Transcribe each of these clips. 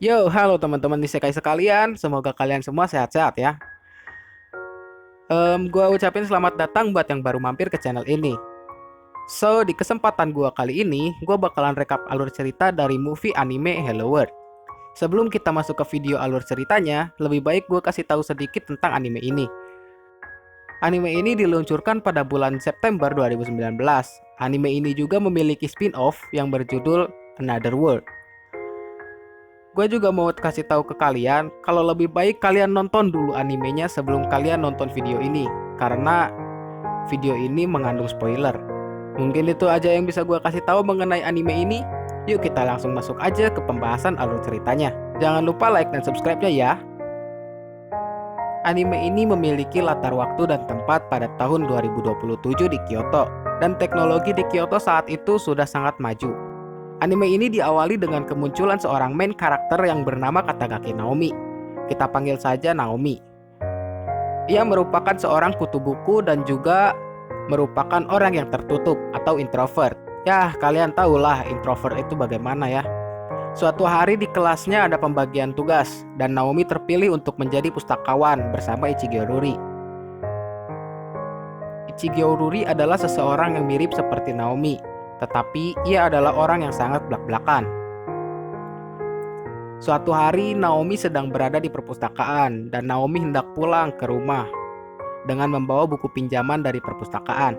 Yo, halo teman-teman isekai sekalian. Semoga kalian semua sehat-sehat ya. Gua ucapin selamat datang buat yang baru mampir ke channel ini. So, di kesempatan gua kali ini, gua bakalan rekap alur cerita dari movie anime Hello World. Sebelum kita masuk ke video alur ceritanya, lebih baik gua kasih tahu sedikit tentang anime ini. Anime ini diluncurkan pada bulan September 2019. Anime ini juga memiliki spin-off yang berjudul Another World. Gue juga mau kasih tahu ke kalian kalau lebih baik kalian nonton dulu animenya sebelum kalian nonton video ini, karena video ini mengandung spoiler. Mungkin itu aja yang bisa gue kasih tahu mengenai anime ini. Yuk kita langsung masuk aja ke pembahasan alur ceritanya. Jangan lupa like dan subscribe-nya ya. Anime ini memiliki latar waktu dan tempat pada tahun 2027 di Kyoto, dan teknologi di Kyoto saat itu sudah sangat maju. Anime ini diawali dengan kemunculan seorang main karakter yang bernama Katagaki Naomi. Kita panggil saja Naomi. Ia merupakan seorang kutu buku dan juga merupakan orang yang tertutup atau introvert. Ya, kalian tahulah introvert itu bagaimana ya. Suatu hari di kelasnya ada pembagian tugas dan Naomi terpilih untuk menjadi pustakawan bersama Ichigyo Ruri. Ichigyo Ruri adalah seseorang yang mirip seperti Naomi, tetapi ia adalah orang yang sangat blak-blakan. Suatu hari Naomi sedang berada di perpustakaan dan Naomi hendak pulang ke rumah dengan membawa buku pinjaman dari perpustakaan.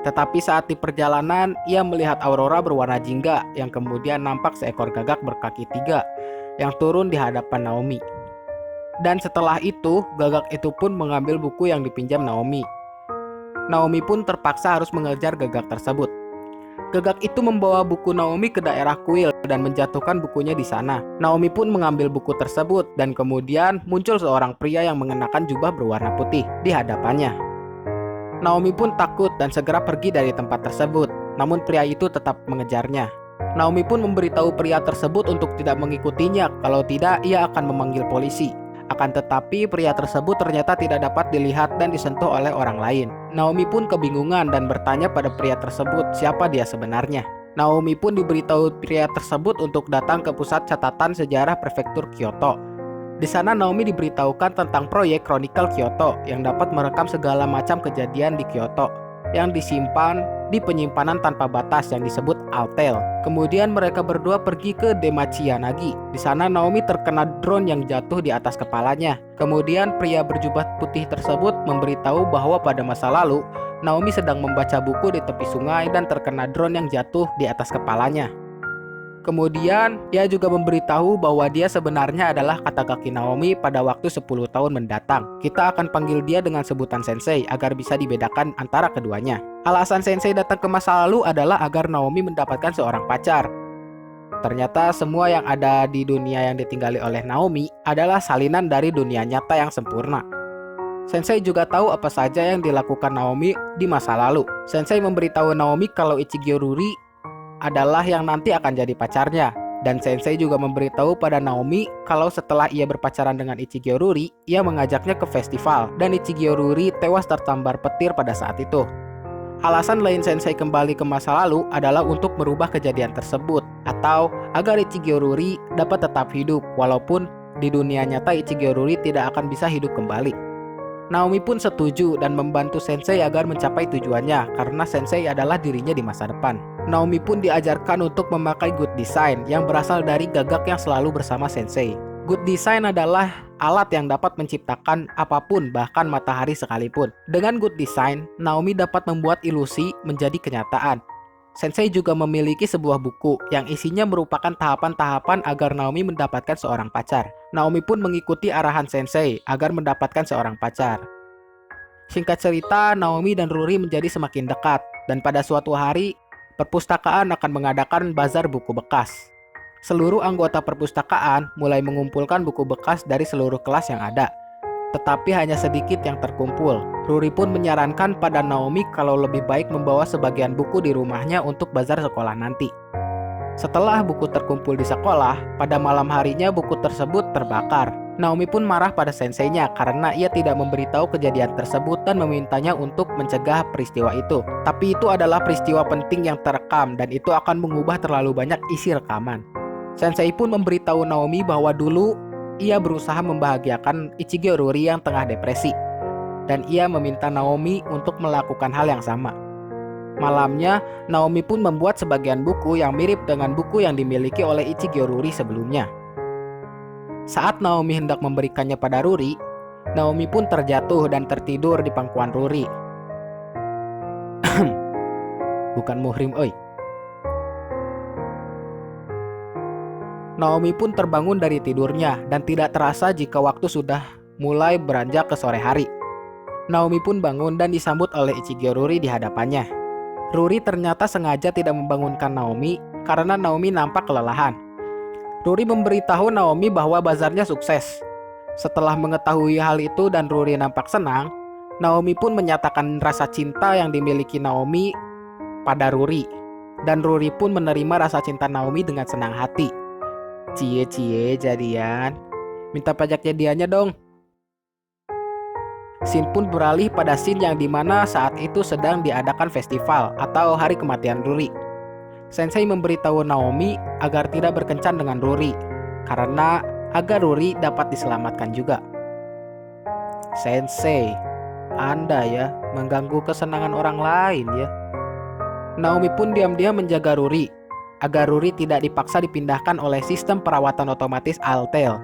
Tetapi saat di perjalanan ia melihat aurora berwarna jingga yang kemudian nampak seekor gagak berkaki 3 yang turun di hadapan Naomi. Dan setelah itu gagak itu pun mengambil buku yang dipinjam Naomi. Naomi pun terpaksa harus mengejar gagak tersebut. Gagak itu membawa buku Naomi ke daerah kuil dan menjatuhkan bukunya di sana. Naomi pun mengambil buku tersebut dan kemudian muncul seorang pria yang mengenakan jubah berwarna putih di hadapannya. Naomi pun takut dan segera pergi dari tempat tersebut. Namun pria itu tetap mengejarnya. Naomi pun memberitahu pria tersebut untuk tidak mengikutinya, kalau tidak ia akan memanggil polisi. Akan tetapi pria tersebut ternyata tidak dapat dilihat dan disentuh oleh orang lain. Naomi pun kebingungan dan bertanya pada pria tersebut siapa dia sebenarnya. Naomi pun diberitahu pria tersebut untuk datang ke pusat catatan sejarah prefektur Kyoto. Di sana Naomi diberitahukan tentang proyek Chronicle Kyoto yang dapat merekam segala macam kejadian di Kyoto yang disimpan di penyimpanan tanpa batas yang disebut Altel. Kemudian mereka berdua pergi ke Demachiyanagi. Di sana Naomi terkena drone yang jatuh di atas kepalanya. Kemudian pria berjubah putih tersebut memberitahu bahwa pada masa lalu Naomi sedang membaca buku di tepi sungai dan terkena drone yang jatuh di atas kepalanya. Kemudian ia juga memberitahu bahwa dia sebenarnya adalah Katagaki Naomi pada waktu 10 tahun mendatang. Kita akan panggil dia dengan sebutan Sensei agar bisa dibedakan antara keduanya. Alasan Sensei datang ke masa lalu adalah agar Naomi mendapatkan seorang pacar. Ternyata semua yang ada di dunia yang ditinggali oleh Naomi adalah salinan dari dunia nyata yang sempurna. Sensei juga tahu apa saja yang dilakukan Naomi di masa lalu. Sensei memberitahu Naomi kalau Ichigyo Ruri adalah yang nanti akan jadi pacarnya. Dan Sensei juga memberitahu pada Naomi kalau setelah ia berpacaran dengan Ichigyo Ruri, ia mengajaknya ke festival dan Ichigyo Ruri tewas tersambar petir pada saat itu. Alasan lain Sensei kembali ke masa lalu adalah untuk merubah kejadian tersebut atau agar Ichigyo Ruri dapat tetap hidup walaupun di dunia nyata Ichigyo Ruri tidak akan bisa hidup kembali. Naomi pun setuju dan membantu Sensei agar mencapai tujuannya karena Sensei adalah dirinya di masa depan. Naomi pun diajarkan untuk memakai Good Design yang berasal dari gagak yang selalu bersama Sensei. Good Design adalah alat yang dapat menciptakan apapun, bahkan matahari sekalipun. Dengan Good Design, Naomi dapat membuat ilusi menjadi kenyataan. Sensei juga memiliki sebuah buku yang isinya merupakan tahapan-tahapan agar Naomi mendapatkan seorang pacar. Naomi pun mengikuti arahan Sensei agar mendapatkan seorang pacar. Singkat cerita, Naomi dan Ruri menjadi semakin dekat, dan pada suatu hari, perpustakaan akan mengadakan bazar buku bekas. Seluruh anggota perpustakaan mulai mengumpulkan buku bekas dari seluruh kelas yang ada. Tetapi hanya sedikit yang terkumpul. Ruri pun menyarankan pada Naomi kalau lebih baik membawa sebagian buku di rumahnya untuk bazar sekolah nanti. Setelah buku terkumpul di sekolah, pada malam harinya buku tersebut terbakar. Naomi pun marah pada senseinya karena ia tidak memberitahu kejadian tersebut dan memintanya untuk mencegah peristiwa itu. Tapi itu adalah peristiwa penting yang terekam dan itu akan mengubah terlalu banyak isi rekaman. Sensei pun memberitahu Naomi bahwa dulu ia berusaha membahagiakan Ichigyo Ruri yang tengah depresi, dan ia meminta Naomi untuk melakukan hal yang sama. Malamnya, Naomi pun membuat sebagian buku yang mirip dengan buku yang dimiliki oleh Ichigyo Ruri sebelumnya. Saat Naomi hendak memberikannya pada Ruri, Naomi pun terjatuh dan tertidur di pangkuan Ruri. Bukan muhrim, oi. Naomi pun terbangun dari tidurnya dan tidak terasa jika waktu sudah mulai beranjak ke sore hari. Naomi pun bangun dan disambut oleh Ichigyo Ruri di hadapannya. Ruri ternyata sengaja tidak membangunkan Naomi karena Naomi nampak kelelahan. Ruri memberitahu Naomi bahwa bazarnya sukses. Setelah mengetahui hal itu dan Ruri nampak senang, Naomi pun menyatakan rasa cinta yang dimiliki Naomi pada Ruri. Dan Ruri pun menerima rasa cinta Naomi dengan senang hati. Cie jadian. Minta pajak jadiannya dong. Scene pun beralih pada scene yang dimana saat itu sedang diadakan festival atau hari kematian Ruri. Sensei memberitahu Naomi agar tidak berkencan dengan Ruri, karena agar Ruri dapat diselamatkan juga. Sensei, Anda ya mengganggu kesenangan orang lain ya. Naomi pun diam-diam menjaga Ruri, agar Ruri tidak dipaksa dipindahkan oleh sistem perawatan otomatis Altel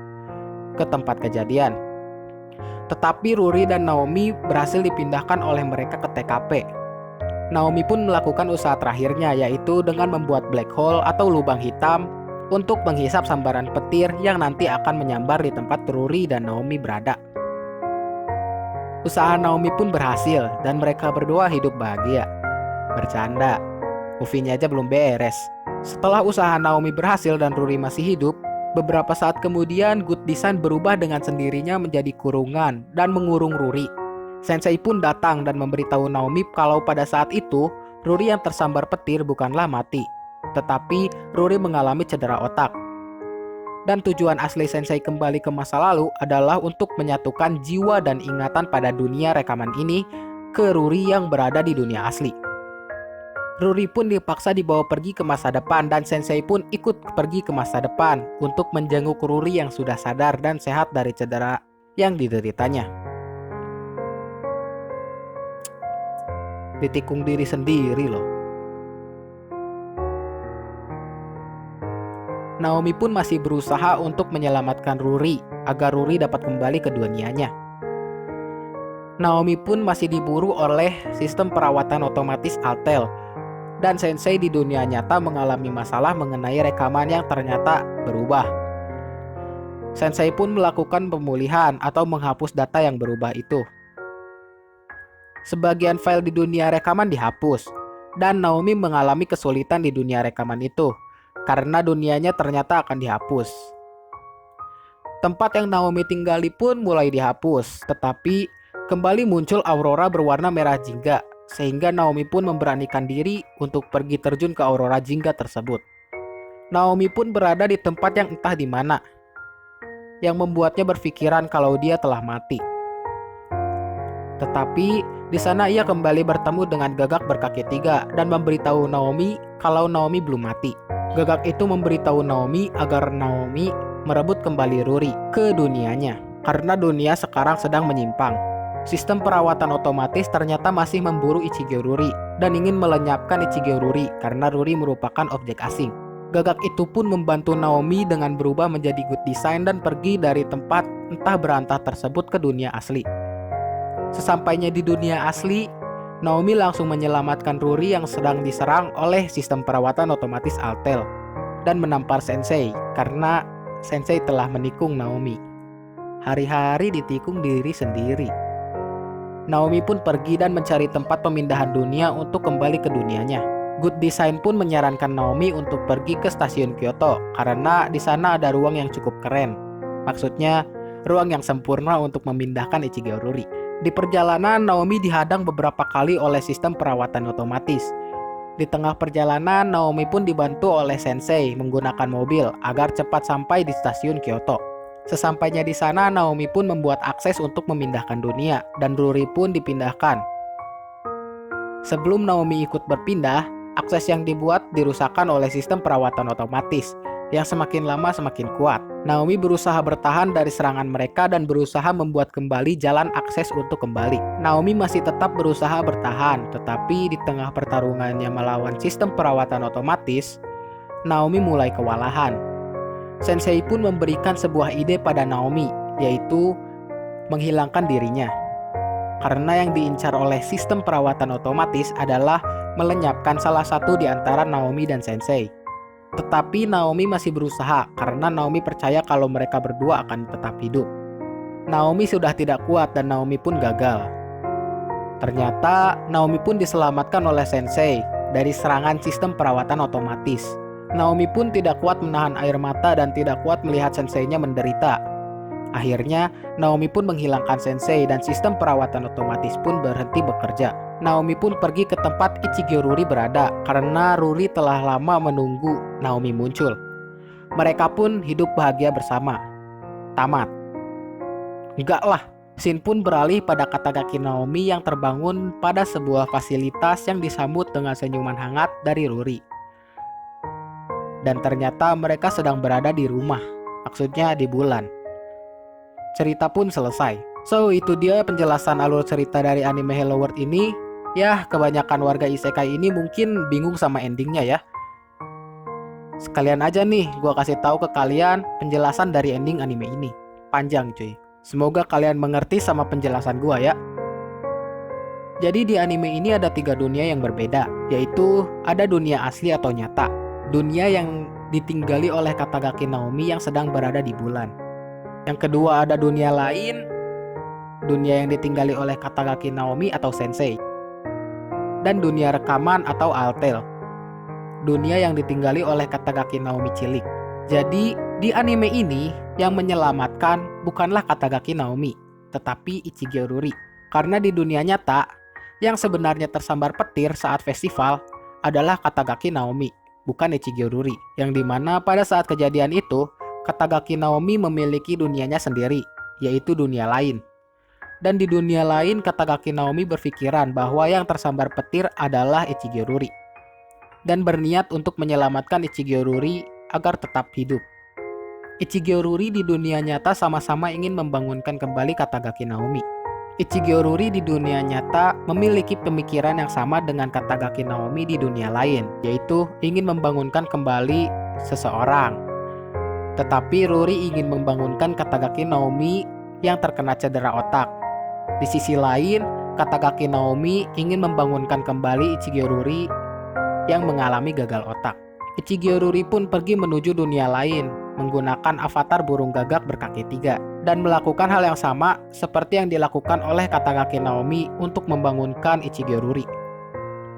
ke tempat kejadian. Tetapi Ruri dan Naomi berhasil dipindahkan oleh mereka ke TKP. Naomi pun melakukan usaha terakhirnya, yaitu dengan membuat black hole atau lubang hitam untuk menghisap sambaran petir yang nanti akan menyambar di tempat Ruri dan Naomi berada. Usaha Naomi pun berhasil dan mereka berdua hidup bahagia. Bercanda, movie-nya aja belum beres. Setelah usaha Naomi berhasil dan Ruri masih hidup, beberapa saat kemudian Good Design berubah dengan sendirinya menjadi kurungan dan mengurung Ruri. Sensei pun datang dan memberitahu Naomi kalau pada saat itu Ruri yang tersambar petir bukanlah mati, tetapi Ruri mengalami cedera otak. Dan tujuan asli Sensei kembali ke masa lalu adalah untuk menyatukan jiwa dan ingatan pada dunia rekaman ini ke Ruri yang berada di dunia asli. Ruri pun dipaksa dibawa pergi ke masa depan dan Sensei pun ikut pergi ke masa depan untuk menjenguk Ruri yang sudah sadar dan sehat dari cedera yang dideritanya. Ditikung diri sendiri loh. Naomi pun masih berusaha untuk menyelamatkan Ruri agar Ruri dapat kembali ke dunianya. Naomi pun masih diburu oleh sistem perawatan otomatis Altel. Dan Sensei di dunia nyata mengalami masalah mengenai rekaman yang ternyata berubah. Sensei pun melakukan pemulihan atau menghapus data yang berubah itu. Sebagian file di dunia rekaman dihapus, dan Naomi mengalami kesulitan di dunia rekaman itu, karena dunianya ternyata akan dihapus. Tempat yang Naomi tinggali pun mulai dihapus, tetapi kembali muncul aurora berwarna merah jingga, sehingga Naomi pun memberanikan diri untuk pergi terjun ke aurora jingga tersebut. Naomi pun berada di tempat yang entah di mana, yang membuatnya berpikiran kalau dia telah mati. Tetapi di sana ia kembali bertemu dengan Gagak berkaki 3 dan memberitahu Naomi kalau Naomi belum mati. Gagak itu memberitahu Naomi agar Naomi merebut kembali Ruri ke dunianya, karena dunia sekarang sedang menyimpang. Sistem perawatan otomatis ternyata masih memburu Ichigyo Ruri dan ingin melenyapkan Ichigyo Ruri karena Ruri merupakan objek asing. Gagak itu pun membantu Naomi dengan berubah menjadi Good Design dan pergi dari tempat entah berantah tersebut ke dunia asli. Sesampainya di dunia asli, Naomi langsung menyelamatkan Ruri yang sedang diserang oleh sistem perawatan otomatis Altel dan menampar Sensei karena Sensei telah menikung Naomi. Hari-hari ditikung diri sendiri. Naomi pun pergi dan mencari tempat pemindahan dunia untuk kembali ke dunianya. Good Design pun menyarankan Naomi untuk pergi ke stasiun Kyoto karena di sana ada ruang yang cukup keren. Maksudnya, ruang yang sempurna untuk memindahkan Ichigyo Ruri. Di perjalanan, Naomi dihadang beberapa kali oleh sistem perawatan otomatis. Di tengah perjalanan, Naomi pun dibantu oleh Sensei menggunakan mobil agar cepat sampai di stasiun Kyoto. Sesampainya di sana, Naomi pun membuat akses untuk memindahkan dunia, dan Ruri pun dipindahkan. Sebelum Naomi ikut berpindah, akses yang dibuat dirusakkan oleh sistem perawatan otomatis, yang semakin lama semakin kuat. Naomi berusaha bertahan dari serangan mereka dan berusaha membuat kembali jalan akses untuk kembali. Naomi masih tetap berusaha bertahan, tetapi di tengah pertarungannya melawan sistem perawatan otomatis, Naomi mulai kewalahan. Sensei pun memberikan sebuah ide pada Naomi, yaitu menghilangkan dirinya. Karena yang diincar oleh sistem perawatan otomatis adalah melenyapkan salah satu di antara Naomi dan Sensei. Tetapi Naomi masih berusaha karena Naomi percaya kalau mereka berdua akan tetap hidup. Naomi sudah tidak kuat dan Naomi pun gagal. Ternyata Naomi pun diselamatkan oleh Sensei dari serangan sistem perawatan otomatis. Naomi pun tidak kuat menahan air mata dan tidak kuat melihat senseinya menderita. Akhirnya, Naomi pun menghilangkan Sensei dan sistem perawatan otomatis pun berhenti bekerja. Naomi pun pergi ke tempat Ichigyo Ruri berada karena Ruri telah lama menunggu Naomi muncul. Mereka pun hidup bahagia bersama. Tamat. Enggak lah, scene pun beralih pada Katagaki Naomi yang terbangun pada sebuah fasilitas yang disambut dengan senyuman hangat dari Ruri. Dan ternyata mereka sedang berada di rumah, maksudnya di bulan. Cerita pun selesai. So, itu dia penjelasan alur cerita dari anime Hello World ini. Ya, kebanyakan warga isekai ini mungkin bingung sama endingnya ya. Sekalian aja nih, gua kasih tahu ke kalian penjelasan dari ending anime ini. Panjang cuy. Semoga kalian mengerti sama penjelasan gua ya. Jadi di anime ini ada 3 dunia yang berbeda, yaitu ada dunia asli atau nyata, dunia yang ditinggali oleh Katagaki Naomi yang sedang berada di bulan. Yang kedua ada dunia lain, dunia yang ditinggali oleh Katagaki Naomi atau Sensei. Dan dunia rekaman atau altel, dunia yang ditinggali oleh Katagaki Naomi cilik. Jadi di anime ini yang menyelamatkan bukanlah Katagaki Naomi, tetapi Ichigyo Ruri. Karena di dunia nyata, yang sebenarnya tersambar petir saat festival adalah Katagaki Naomi, bukan Ichigyo Ruri. Yang dimana pada saat kejadian itu, Katagaki Naomi memiliki dunianya sendiri, yaitu dunia lain. Dan di dunia lain, Katagaki Naomi berpikiran bahwa yang tersambar petir adalah Ichigyo Ruri, dan berniat untuk menyelamatkan Ichigyo Ruri agar tetap hidup. Ichigyo Ruri di dunia nyata sama-sama ingin membangunkan kembali Katagaki Naomi. Ichigyo Ruri di dunia nyata memiliki pemikiran yang sama dengan Katagaki Naomi di dunia lain, yaitu ingin membangunkan kembali seseorang. Tetapi Ruri ingin membangunkan Katagaki Naomi yang terkena cedera otak. Di sisi lain, Katagaki Naomi ingin membangunkan kembali Ichigyo Ruri yang mengalami gagal otak. Ichigyo Ruri pun pergi menuju dunia lain menggunakan avatar burung gagak berkaki 3 dan melakukan hal yang sama seperti yang dilakukan oleh Katagaki Naomi untuk membangunkan Ichigyo Ruri.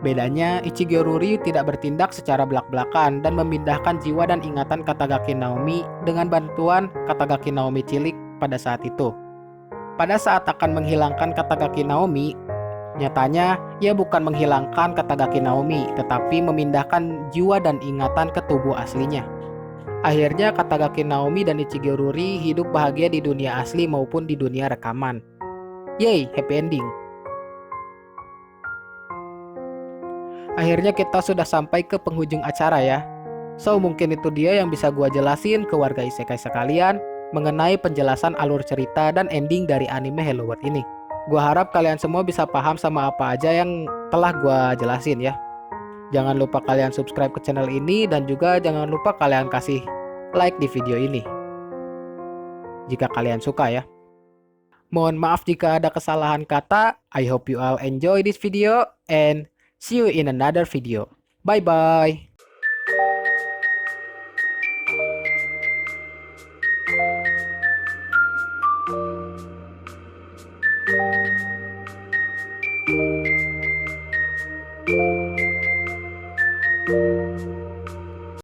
Bedanya, Ichigyo Ruri tidak bertindak secara belak-belakan dan memindahkan jiwa dan ingatan Katagaki Naomi dengan bantuan Katagaki Naomi cilik pada saat itu. Pada saat akan menghilangkan Katagaki Naomi, nyatanya ia bukan menghilangkan Katagaki Naomi, tetapi memindahkan jiwa dan ingatan ke tubuh aslinya. Akhirnya Katagaki Naomi dan Ichigyo Ruri hidup bahagia di dunia asli maupun di dunia rekaman. Yay, happy ending. Akhirnya kita sudah sampai ke penghujung acara ya. So, mungkin itu dia yang bisa gua jelasin ke warga isekai sekalian mengenai penjelasan alur cerita dan ending dari anime Hello World ini. Gua harap kalian semua bisa paham sama apa aja yang telah gua jelasin ya. Jangan lupa kalian subscribe ke channel ini dan juga jangan lupa kalian kasih like di video ini jika kalian suka ya. Mohon maaf jika ada kesalahan kata. I hope you all enjoy this video and see you in another video. Bye bye.